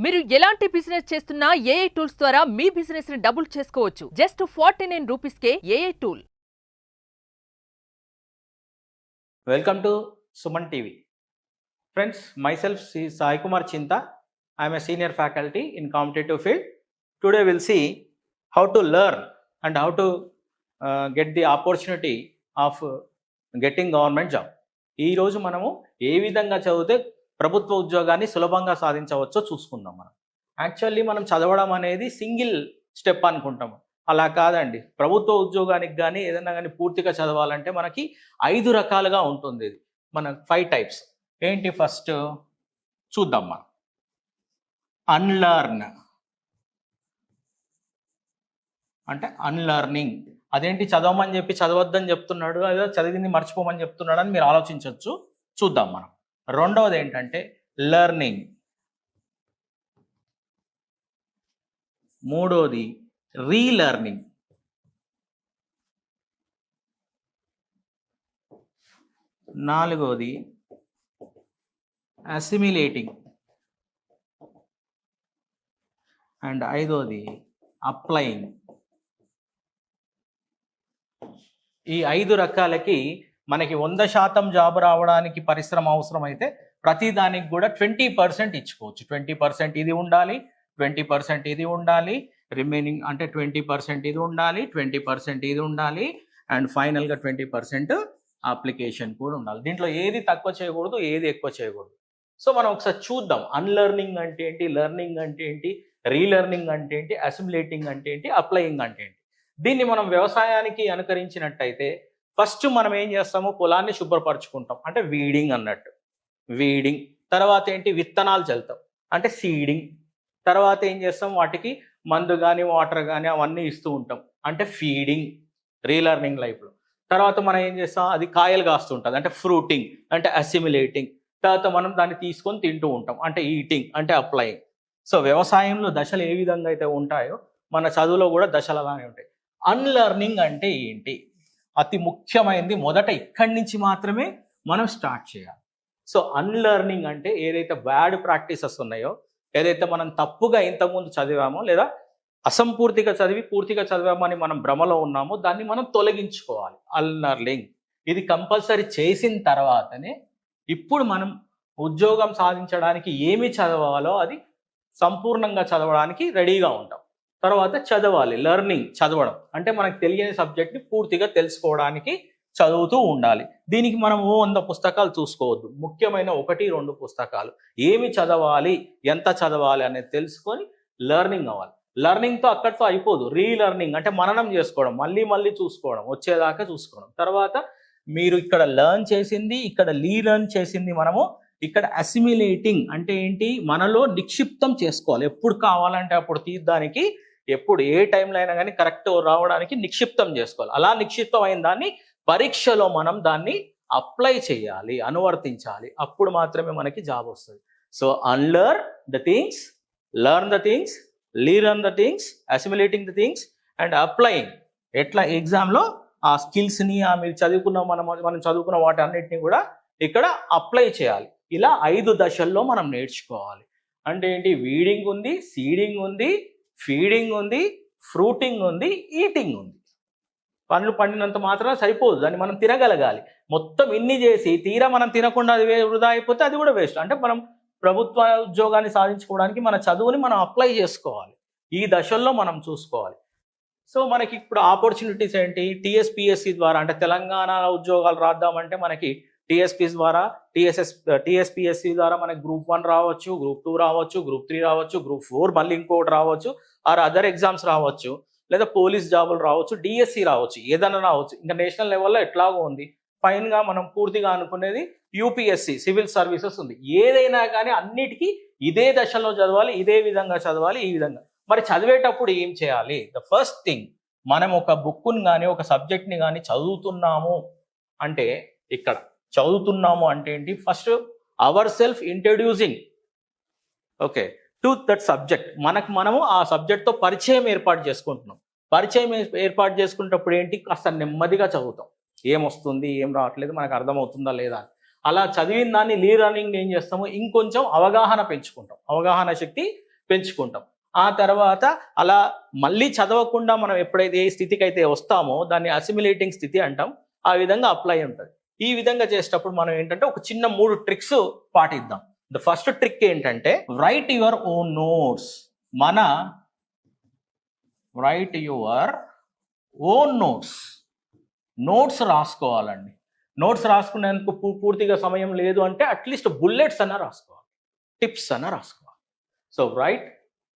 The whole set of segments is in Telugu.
మీరు ఎలాంటి బిజినెస్ చేస్తున్నా ఏఐ టూల్స్ ద్వారా మీ బిజినెస్ ని డబుల్ చేసుకోవచ్చు. జస్ట్ 49 రూపీస్కే AI tool. Welcome to Suman TV. Friends, myself is Sai Kumar Chinta. I am a senior faculty in competitive field. Today we'll see how to learn and how to get the opportunity of getting government job. ఈ రోజు మనము ఏ విధంగా చదివితే ప్రభుత్వ ఉద్యోగాన్ని సులభంగా సాధించవచ్చో చూసుకుందాం. యాక్చువల్లీ మనం చదవడం అనేది సింగిల్ స్టెప్ అనుకుంటాము, అలా కాదండి. ప్రభుత్వ ఉద్యోగానికి కానీ ఏదైనా కానీ పూర్తిగా చదవాలంటే మనకి 5 రకాలుగా ఉంటుంది. ఇది మన 5 టైప్స్ ఏంటి? ఫస్ట్ చూద్దాం మనం. అన్లర్న్ అంటే అన్లర్నింగ్. అదేంటి, చదవమని చెప్పి చదవద్దని చెప్తున్నాడు, అదే చదివింది మర్చిపోమని చెప్తున్నాడు అని మీరు ఆలోచించవచ్చు. చూద్దాం మనం. రెండవది ఏంటంటే లెర్నింగ్. మూడోది రీలెర్నింగ్. నాలుగోది అసిమిలేటింగ్. అండ్ ఐదోది అప్లయింగ్. ఈ 5 రకాలకి మనకి 100% జాబ్ రావడానికి పరిశ్రమ అవసరమైతే ప్రతి దానికి కూడా 20% ఇచ్చుకోవచ్చు. 20% ఇది ఉండాలి, 20% ఇది ఉండాలి, రిమైనింగ్ అంటే 20% ఇది ఉండాలి, 20% ఇది ఉండాలి, అండ్ ఫైనల్గా 20% అప్లికేషన్ కూడా ఉండాలి. దీంట్లో ఏది తక్కువ చేయకూడదు, ఏది ఎక్కువ చేయకూడదు. సో మనం ఒకసారి చూద్దాం. అన్లెర్నింగ్ అంటే ఏంటి, లెర్నింగ్ అంటే ఏంటి, రీలెర్నింగ్ అంటే ఏంటి, అసిమిలేటింగ్ అంటే ఏంటి, అప్లయింగ్ అంటే ఏంటి. దీన్ని మనం వ్యవసాయానికి అనుకరించినట్టయితే ఫస్ట్ మనం ఏం చేస్తాము, పొలాన్ని శుభ్రపరచుకుంటాం అంటే వీడింగ్ అన్నట్టు. వీడింగ్ తర్వాత ఏంటి, విత్తనాలు చల్లుతాం అంటే సీడింగ్. తర్వాత ఏం చేస్తాం, వాటికి మందు కానీ వాటర్ కానీ అవన్నీ ఇస్తూ ఉంటాం అంటే ఫీడింగ్, రీలెర్నింగ్ లైఫ్లో. తర్వాత మనం ఏం చేస్తాం, అది కాయలు కాస్తుంటుంది అంటే ఫ్రూటింగ్ అంటే అసిమిలేటింగ్. తర్వాత మనం దాన్ని తీసుకొని తింటూ ఉంటాం అంటే ఈటింగ్ అంటే అప్లయింగ్. సో వ్యవసాయంలో దశలు ఏ విధంగా అయితే ఉంటాయో మన చదువులో కూడా దశలు అలానే ఉంటాయి. అన్లెర్నింగ్ అంటే ఏంటి? అతి ముఖ్యమైనది. మొదట ఇక్కడి నుంచి మాత్రమే మనం స్టార్ట్ చేయాలి. సో అన్లెర్నింగ్ అంటే ఏదైతే బ్యాడ్ ప్రాక్టీసెస్ ఉన్నాయో, ఏదైతే మనం తప్పుగా ఇంతకుముందు చదివామో లేదా అసంపూర్తిగా చదివి పూర్తిగా చదివామని మనం భ్రమలో ఉన్నామో దాన్ని మనం తొలగించుకోవాలి. అన్లెర్నింగ్ ఇది కంపల్సరీ చేసిన తర్వాతనే ఇప్పుడు మనం ఉద్యోగం సాధించడానికి ఏమి చదవాలో అది సంపూర్ణంగా చదవడానికి రెడీగా ఉంటాం. తర్వాత చదవాలి. లెర్నింగ్ చదవడం అంటే మనకు తెలియని సబ్జెక్ట్ని పూర్తిగా తెలుసుకోవడానికి చదువుతూ ఉండాలి. దీనికి మనం 100 పుస్తకాలు చూసుకోవద్దు. ముఖ్యమైన 1-2 పుస్తకాలు. ఏమి చదవాలి, ఎంత చదవాలి అనేది తెలుసుకొని లెర్నింగ్ అవ్వాలి. లెర్నింగ్తో అక్కడితో అయిపోదు. రీలెర్నింగ్ అంటే మననం చేసుకోవడం, మళ్ళీ మళ్ళీ చూసుకోవడం, వచ్చేదాకా చూసుకోవడం. తర్వాత మీరు ఇక్కడ లెర్న్ చేసింది, ఇక్కడ రీలెర్న్ చేసింది మనము ఇక్కడ అసిమిలేటింగ్ అంటే ఏంటి, మనలో నిక్షిప్తం చేసుకోవాలి. ఎప్పుడు కావాలంటే అప్పుడు తీయడానికి, ఎప్పుడు ఏ టైంలో అయినా కానీ కరెక్ట్ రావడానికి నిక్షిప్తం చేసుకోవాలి. అలా నిక్షిప్తం అయిన దాన్ని పరీక్షలో మనం దాన్ని అప్లై చేయాలి, అనువర్తించాలి. అప్పుడు మాత్రమే మనకి జాబ్ వస్తుంది. So unlearn the things, learn the things, relearn the things, assimilating the things and applying. ఎట్లా ఎగ్జామ్లో ఆ స్కిల్స్ని మీరు మనం చదువుకున్న వాటి అన్నిటిని కూడా ఇక్కడ అప్లై చేయాలి. ఇలా 5 దశల్లో మనం నేర్చుకోవాలి. అంటే ఏంటి, వీడింగ్ ఉంది, సీడింగ్ ఉంది, ఫీడింగ్ ఉంది, ఫ్రూటింగ్ ఉంది, ఈటింగ్ ఉంది. పండ్లు పండినంత మాత్రం సరిపోదు, దాన్ని మనం తినగలగాలి. మొత్తం ఇన్ని చేసి తీరా మనం తినకుండా అది వృధా అయిపోతే అది కూడా వేస్ట్. అంటే మనం ప్రభుత్వ ఉద్యోగాన్ని సాధించుకోవడానికి మన చదువుని మనం అప్లై చేసుకోవాలి. ఈ దశల్లో మనం చూసుకోవాలి. సో మనకి ఇప్పుడు ఆపర్చునిటీస్ ఏంటి, టీఎస్పీఎస్సీ ద్వారా అంటే తెలంగాణ ఉద్యోగాలు రాద్దామంటే మనకి టీఎస్పీఎస్సీ ద్వారా మనకి గ్రూప్ 1 రావచ్చు, గ్రూప్ 2 రావచ్చు, గ్రూప్ 3 రావచ్చు, గ్రూప్ 4 మళ్ళీ ఇంకోటి రావచ్చు, ఆర్ అదర్ ఎగ్జామ్స్ రావచ్చు, లేదా పోలీస్ జాబులు రావచ్చు, డిఎస్సి రావచ్చు, ఏదైనా రావచ్చు. ఇంకా నేషనల్ లెవెల్లో ఎట్లాగో ఉంది. ఫైన్గా మనం పూర్తిగా అనుకునేది యూపీఎస్సి, సివిల్ సర్వీసెస్ ఉంది. ఏదైనా కానీ అన్నిటికీ ఇదే దశలో చదవాలి, ఇదే విధంగా చదవాలి. ఈ విధంగా మరి చదివేటప్పుడు ఏం చేయాలి? ద ఫస్ట్ థింగ్, మనం ఒక బుక్ని కానీ ఒక సబ్జెక్ట్ని కానీ చదువుతున్నాము అంటే, ఇక్కడ చదువుతున్నాము అంటే ఏంటి, first our self introducing okay to that subject. మనము ఆ సబ్జెక్ట్తో పరిచయం ఏర్పాటు చేసుకుంటున్నాం. పరిచయం ఏర్పాటు చేసుకునేటప్పుడు ఏంటి, కాస్త నెమ్మదిగా చదువుతాం. ఏమొస్తుంది, ఏం రావట్లేదు, మనకు అర్థమవుతుందా లేదా. అలా చదివిన దాన్ని రీలెర్నింగ్ ఏం చేస్తాము, ఇంకొంచెం అవగాహన పెంచుకుంటాం. అవగాహన శక్తి పెంచుకుంటాం. ఆ తర్వాత అలా మళ్ళీ చదవకుండా మనం ఎప్పుడైతే ఏ స్థితికి అయితే వస్తామో దాన్ని అసిమిలేటింగ్ స్థితి అంటాం. ఆ విధంగా అప్లై ఉంటుంది. ఈ విధంగా చేసేటప్పుడు మనం ఏంటంటే ఒక చిన్న 3 ట్రిక్స్ పాటిద్దాం. ద ఫస్ట్ ట్రిక్ ఏంటంటే write your own notes. Write your own notes రాసుకోవాలండి. నోట్స్ రాసుకునేందుకు పూర్తిగా సమయం లేదు అంటే అట్లీస్ట్ బుల్లెట్స్ అన్న రాసుకోవాలి, టిప్స్ అన్న రాసుకోవాలి. So write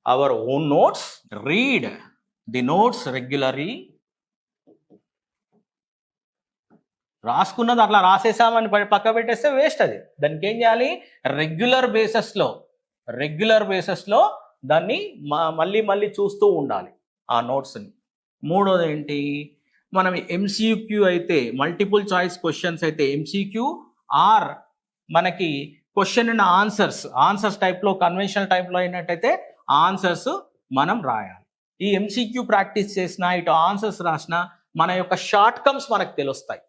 our own notes, read the notes regularly. రాసుకున్నది అట్లా రాసేసామని పక్క పెట్టేస్తే వేస్ట్. అది దానికి ఏం చేయాలి, రెగ్యులర్ బేసెస్లో దాన్ని మళ్ళీ చూస్తూ ఉండాలి ఆ నోట్స్ని. మూడోది ఏంటి, మనం ఎంసీక్యూ అయితే మల్టిపుల్ చాయిస్ క్వశ్చన్స్ అయితే ఎంసీక్యూ ఆర్ మనకి క్వశ్చన్ అండ్ ఆన్సర్స్ టైప్లో కన్వెన్షనల్ టైప్లో అయినట్టయితే ఆన్సర్స్ మనం రాయాలి. ఈ ఎంసీక్యూ ప్రాక్టీస్ చేసినా ఇటు ఆన్సర్స్ రాసినా మన యొక్క షార్ట్ కమ్స్ మనకు తెలుస్తాయి.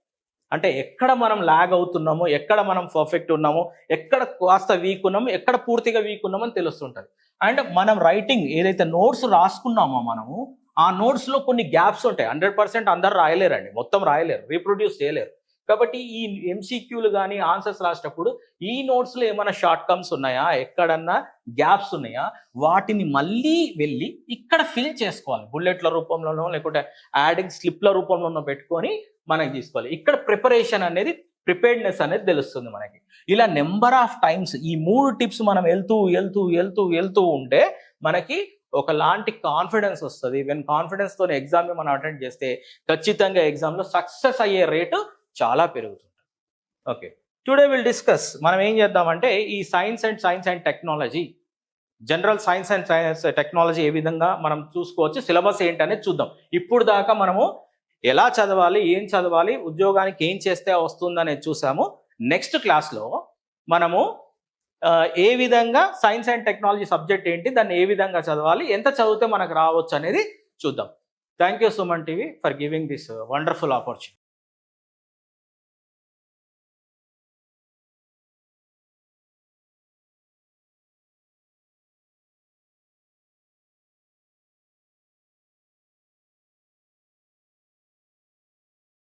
అంటే ఎక్కడ మనం ల్యాగ్ అవుతున్నామో, ఎక్కడ మనం పర్ఫెక్ట్ ఉన్నామో, ఎక్కడ కాస్త వీక్ ఉన్నామో, ఎక్కడ పూర్తిగా వీక్ ఉన్నామో అని తెలుస్తుంటుంది. అండ్ మనం రైటింగ్ ఏదైతే నోట్స్ రాసుకున్నామో మనము ఆ నోట్స్లో కొన్ని గ్యాప్స్ ఉంటాయి. 100% అందరు రాయలేరండి, మొత్తం రాయలేరు, రీప్రొడ్యూస్ చేయలేరు. కాబట్టి ఈ ఎంసీక్యూలు కానీ ఆన్సర్స్ రాసేటప్పుడు ఈ నోట్స్లో ఏమైనా షార్ట్ కమ్స్ ఉన్నాయా, ఎక్కడన్నా గ్యాప్స్ ఉన్నాయా, వాటిని మళ్ళీ వెళ్ళి ఇక్కడ ఫిల్ చేసుకోవాలి. బుల్లెట్ల రూపంలోనో లేకుంటే యాడింగ్ స్లిప్ల రూపంలోనో పెట్టుకొని మనకి తీసుకోవాలి. ఇక్కడ ప్రిపేర్డ్నెస్ అనేది తెలుస్తుంది మనకి. ఇలా నెంబర్ ఆఫ్ టైమ్స్ ఈ 3 టిప్స్ మనం వెళ్తూ ఉంటే మనకి ఒకలాంటి కాన్ఫిడెన్స్ వస్తుంది. వెన్ కాన్ఫిడెన్స్తో ఎగ్జామ్ని మనం అటెండ్ చేస్తే ఖచ్చితంగా ఎగ్జామ్లో సక్సెస్ అయ్యే రేటు చాలా పెరుగుతుంది. Okay, today will discuss. మనం ఏం చేద్దామంటే ఈ science and technology, general science and technology ఏ విధంగా మనం చూసుకోవచ్చు, సిలబస్ ఏంటనేది చూద్దాం. ఇప్పుడు దాకా మనము ఎలా చదవాలి, ఏం చదవాలి, ఉద్యోగానికి ఏం చేస్తే వస్తుంది అనేది చూసాము. నెక్స్ట్ క్లాస్లో మనము ఏ విధంగా సైన్స్ అండ్ టెక్నాలజీ సబ్జెక్ట్ ఏంటి, దాన్ని ఏ విధంగా చదవాలి, ఎంత చదివితే మనకు రావచ్చు అనేది చూద్దాం. Thank you Suman TV for giving this wonderful opportunity.